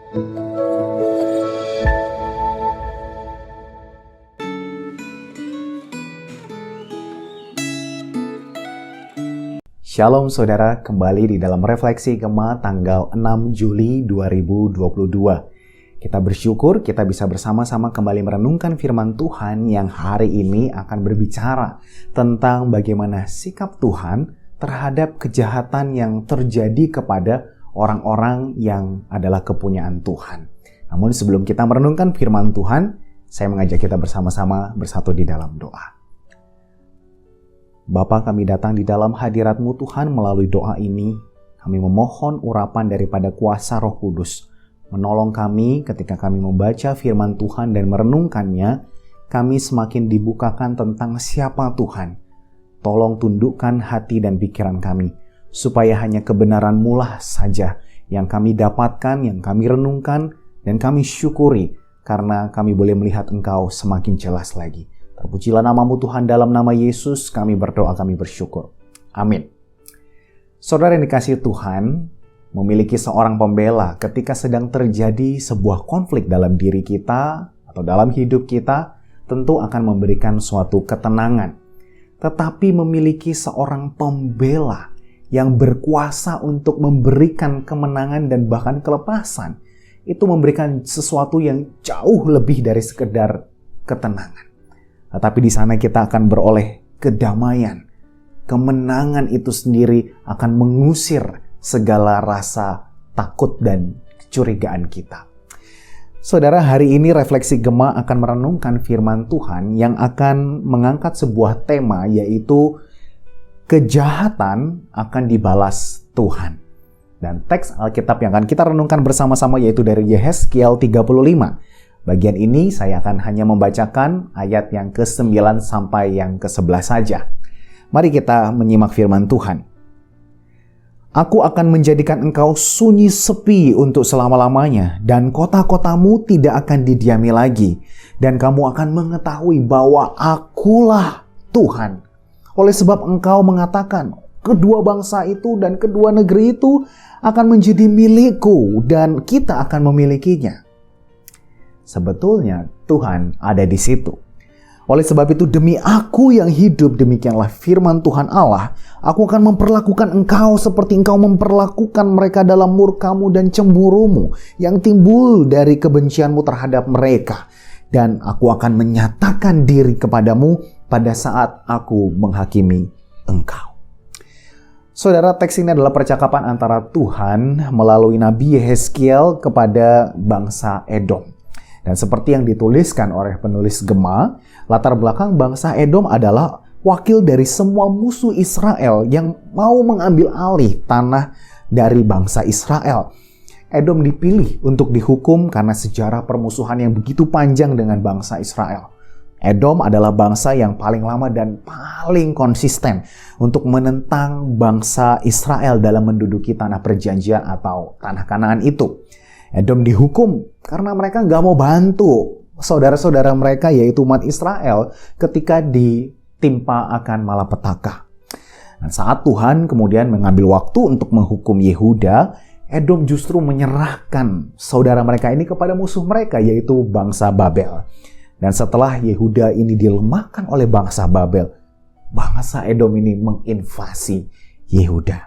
Shalom saudara, kembali di dalam Refleksi Gema tanggal 6 Juli 2022. Kita bersyukur kita bisa bersama-sama kembali merenungkan firman Tuhan yang hari ini akan berbicara tentang bagaimana sikap Tuhan terhadap kejahatan yang terjadi kepada orang-orang yang adalah kepunyaan Tuhan. Namun sebelum kita merenungkan firman Tuhan, saya mengajak kita bersama-sama bersatu di dalam doa. Bapa, kami datang di dalam hadirat-Mu Tuhan melalui doa ini. Kami memohon urapan daripada kuasa Roh Kudus. Menolong kami ketika kami membaca firman Tuhan dan merenungkannya, kami semakin dibukakan tentang siapa Tuhan. Tolong tundukkan hati dan pikiran kami, supaya hanya kebenaran-Mu lah saja yang kami dapatkan, yang kami renungkan, dan kami syukuri karena kami boleh melihat Engkau semakin jelas lagi. Terpujilah nama-Mu Tuhan, dalam nama Yesus kami berdoa, kami bersyukur. Amin. Saudara yang dikasihi Tuhan, memiliki seorang pembela ketika sedang terjadi sebuah konflik dalam diri kita atau dalam hidup kita, tentu akan memberikan suatu ketenangan. Tetapi memiliki seorang pembela yang berkuasa untuk memberikan kemenangan dan bahkan kelepasan, itu memberikan sesuatu yang jauh lebih dari sekedar ketenangan. Tetapi di sana kita akan beroleh kedamaian. Kemenangan itu sendiri akan mengusir segala rasa takut dan kecurigaan kita. Saudara, hari ini Refleksi Gema akan merenungkan firman Tuhan yang akan mengangkat sebuah tema, yaitu kejahatan akan dibalas Tuhan. Dan teks Alkitab yang akan kita renungkan bersama-sama yaitu dari Yehezkiel 35. Bagian ini saya akan hanya membacakan ayat yang ke-9 sampai yang ke-11 saja. Mari kita menyimak firman Tuhan. Aku akan menjadikan engkau sunyi sepi untuk selama-lamanya, dan kota-kotamu tidak akan didiami lagi. Dan kamu akan mengetahui bahwa Akulah Tuhan. Oleh sebab engkau mengatakan, kedua bangsa itu dan kedua negeri itu akan menjadi milikku dan kita akan memilikinya. Sebetulnya Tuhan ada di situ. Oleh sebab itu demi Aku yang hidup, demikianlah firman Tuhan Allah, Aku akan memperlakukan engkau seperti engkau memperlakukan mereka dalam murkamu dan cemburumu yang timbul dari kebencianmu terhadap mereka. Dan Aku akan menyatakan diri kepadamu pada saat Aku menghakimi engkau. Saudara, teks ini adalah percakapan antara Tuhan melalui Nabi Yehezkiel kepada bangsa Edom. Dan seperti yang dituliskan oleh penulis Gema, latar belakang bangsa Edom adalah wakil dari semua musuh Israel yang mau mengambil alih tanah dari bangsa Israel. Edom dipilih untuk dihukum karena sejarah permusuhan yang begitu panjang dengan bangsa Israel. Edom adalah bangsa yang paling lama dan paling konsisten untuk menentang bangsa Israel dalam menduduki tanah perjanjian atau tanah Kanaan itu. Edom dihukum karena mereka nggak mau bantu saudara-saudara mereka yaitu umat Israel ketika ditimpa akan malapetaka. Dan saat Tuhan kemudian mengambil waktu untuk menghukum Yehuda, Edom justru menyerahkan saudara mereka ini kepada musuh mereka yaitu bangsa Babel. Dan setelah Yehuda ini dilemahkan oleh bangsa Babel, bangsa Edom ini menginvasi Yehuda.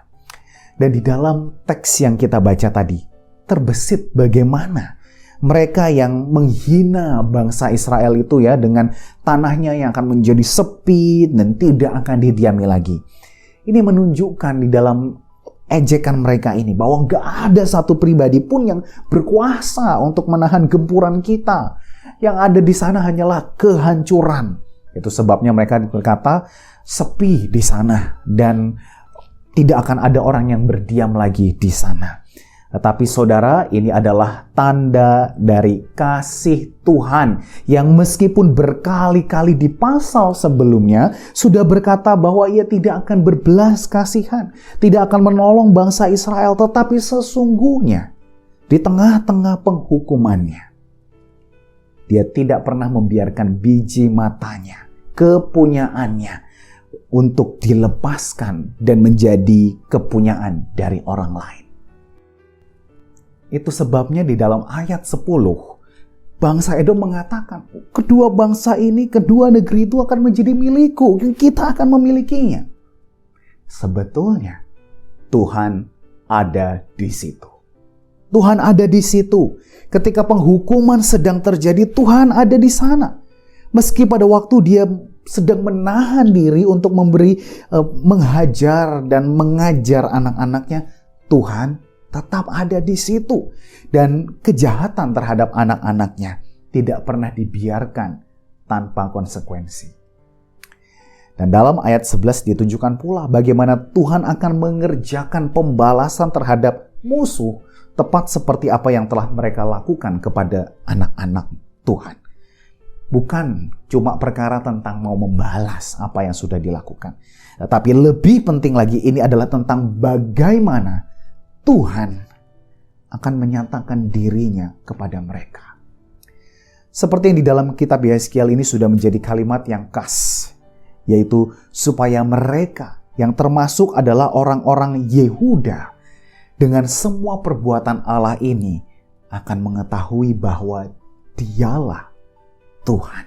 Dan di dalam teks yang kita baca tadi, terbesit bagaimana mereka yang menghina bangsa Israel itu ya dengan tanahnya yang akan menjadi sepi dan tidak akan didiami lagi. Ini menunjukkan di dalam ejekan mereka ini bahwa gak ada satu pribadi pun yang berkuasa untuk menahan gempuran kita. Yang ada di sana hanyalah kehancuran. Itu sebabnya mereka berkata sepi di sana dan tidak akan ada orang yang berdiam lagi di sana. Tetapi saudara, ini adalah tanda dari kasih Tuhan yang meskipun berkali-kali di pasal sebelumnya sudah berkata bahwa ia tidak akan berbelas kasihan, tidak akan menolong bangsa Israel, tetapi sesungguhnya di tengah-tengah penghukumannya, dia tidak pernah membiarkan biji matanya, kepunyaannya untuk dilepaskan dan menjadi kepunyaan dari orang lain. Itu sebabnya di dalam ayat 10, bangsa Edom mengatakan, kedua bangsa ini, kedua negeri itu akan menjadi milikku, kita akan memilikinya. Sebetulnya Tuhan ada di situ. Tuhan ada di situ. Ketika penghukuman sedang terjadi, Tuhan ada di sana. Meski pada waktu dia sedang menahan diri untuk menghajar dan mengajar anak-anaknya, Tuhan tetap ada di situ. Dan kejahatan terhadap anak-anaknya tidak pernah dibiarkan tanpa konsekuensi. Dan dalam ayat 11 ditunjukkan pula bagaimana Tuhan akan mengerjakan pembalasan terhadap musuh tepat seperti apa yang telah mereka lakukan kepada anak-anak Tuhan. Bukan cuma perkara tentang mau membalas apa yang sudah dilakukan. Tetapi lebih penting lagi, ini adalah tentang bagaimana Tuhan akan menyatakan dirinya kepada mereka. Seperti yang di dalam kitab Yehezkiel ini sudah menjadi kalimat yang khas, yaitu supaya mereka yang termasuk adalah orang-orang Yehuda dengan semua perbuatan Allah ini akan mengetahui bahwa Dialah Tuhan.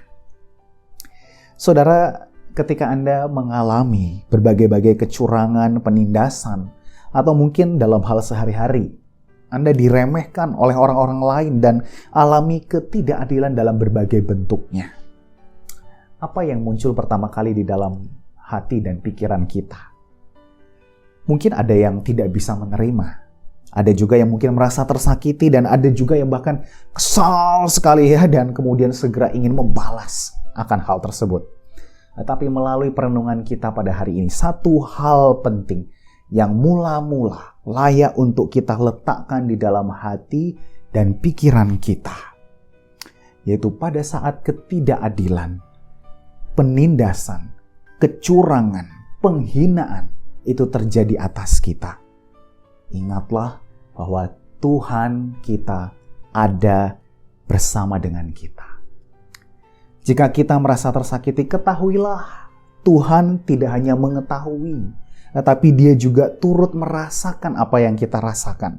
Saudara, ketika Anda mengalami berbagai-bagai kecurangan, penindasan, atau mungkin dalam hal sehari-hari, Anda diremehkan oleh orang-orang lain dan alami ketidakadilan dalam berbagai bentuknya. Apa yang muncul pertama kali di dalam hati dan pikiran kita? Mungkin ada yang tidak bisa menerima. Ada juga yang mungkin merasa tersakiti dan ada juga yang bahkan kesal sekali ya dan kemudian segera ingin membalas akan hal tersebut. Tapi melalui perenungan kita pada hari ini, satu hal penting yang mula-mula layak untuk kita letakkan di dalam hati dan pikiran kita, yaitu pada saat ketidakadilan, penindasan, kecurangan, penghinaan itu terjadi atas kita, ingatlah bahwa Tuhan kita ada bersama dengan kita. Jika kita merasa tersakiti, ketahuilah Tuhan tidak hanya mengetahui, tetapi Dia juga turut merasakan apa yang kita rasakan.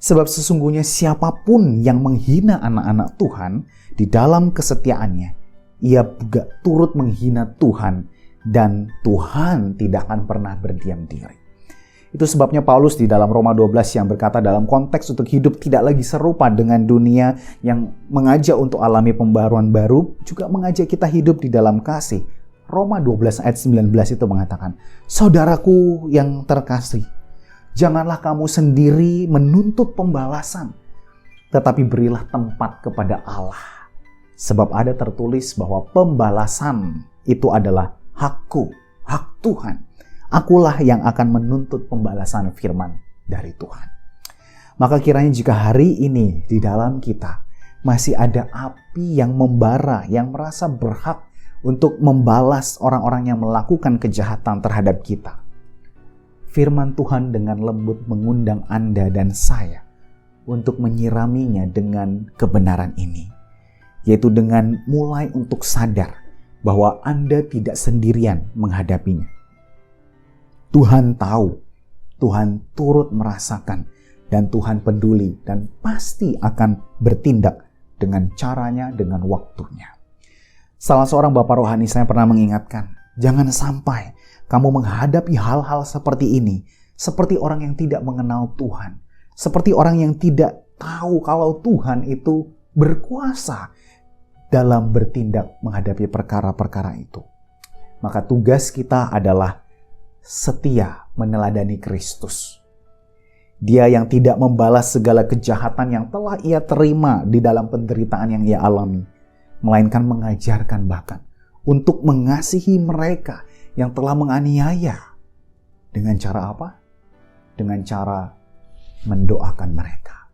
Sebab sesungguhnya siapapun yang menghina anak-anak Tuhan di dalam kesetiaannya, ia juga turut menghina Tuhan, dan Tuhan tidak akan pernah berdiam diri. Itu sebabnya Paulus di dalam Roma 12 yang berkata dalam konteks untuk hidup tidak lagi serupa dengan dunia yang mengajak untuk alami pembaruan baru, juga mengajak kita hidup di dalam kasih. Roma 12 ayat 19 itu mengatakan, saudaraku yang terkasih, janganlah kamu sendiri menuntut pembalasan, tetapi berilah tempat kepada Allah. Sebab ada tertulis bahwa pembalasan itu adalah hakku, hak Tuhan. Akulah yang akan menuntut pembalasan firman dari Tuhan. Maka kiranya jika hari ini di dalam kita masih ada api yang membara, yang merasa berhak untuk membalas orang-orang yang melakukan kejahatan terhadap kita, firman Tuhan dengan lembut mengundang Anda dan saya untuk menyiraminya dengan kebenaran ini, yaitu dengan mulai untuk sadar bahwa Anda tidak sendirian menghadapinya. Tuhan tahu, Tuhan turut merasakan, dan Tuhan peduli dan pasti akan bertindak dengan caranya, dengan waktunya. Salah seorang bapak rohani saya pernah mengingatkan, jangan sampai kamu menghadapi hal-hal seperti ini, seperti orang yang tidak mengenal Tuhan, seperti orang yang tidak tahu kalau Tuhan itu berkuasa dalam bertindak menghadapi perkara-perkara itu. Maka tugas kita adalah setia meneladani Kristus. Dia yang tidak membalas segala kejahatan yang telah ia terima di dalam penderitaan yang ia alami, melainkan mengajarkan bahkan untuk mengasihi mereka yang telah menganiaya. Dengan cara apa? Dengan cara mendoakan mereka.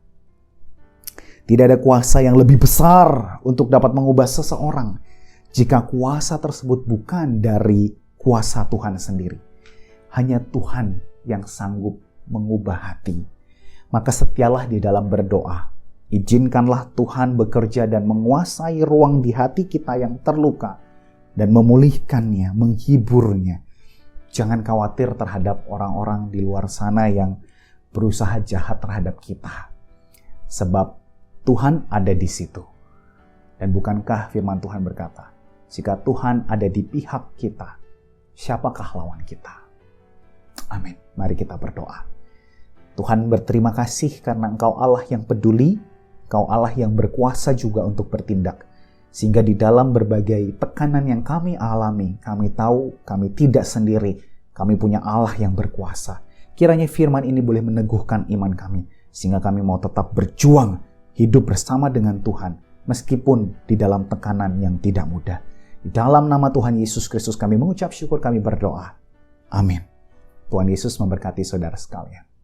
Tidak ada kuasa yang lebih besar untuk dapat mengubah seseorang jika kuasa tersebut bukan dari kuasa Tuhan sendiri. Hanya Tuhan yang sanggup mengubah hati. Maka setialah di dalam berdoa. Izinkanlah Tuhan bekerja dan menguasai ruang di hati kita yang terluka dan memulihkannya, menghiburnya. Jangan khawatir terhadap orang-orang di luar sana yang berusaha jahat terhadap kita. sebab Tuhan ada di situ. Dan bukankah firman Tuhan berkata, jika Tuhan ada di pihak kita, siapakah lawan kita? Amin. Mari kita berdoa. Tuhan, berterima kasih karena Engkau Allah yang peduli, Engkau Allah yang berkuasa juga untuk bertindak. Sehingga di dalam berbagai tekanan yang kami alami, kami tahu kami tidak sendiri, kami punya Allah yang berkuasa. Kiranya firman ini boleh meneguhkan iman kami, sehingga kami mau tetap berjuang, hidup bersama dengan Tuhan, meskipun di dalam tekanan yang tidak mudah. Di dalam nama Tuhan Yesus Kristus kami mengucap syukur, kami berdoa. Amin. Tuhan Yesus memberkati saudara sekalian.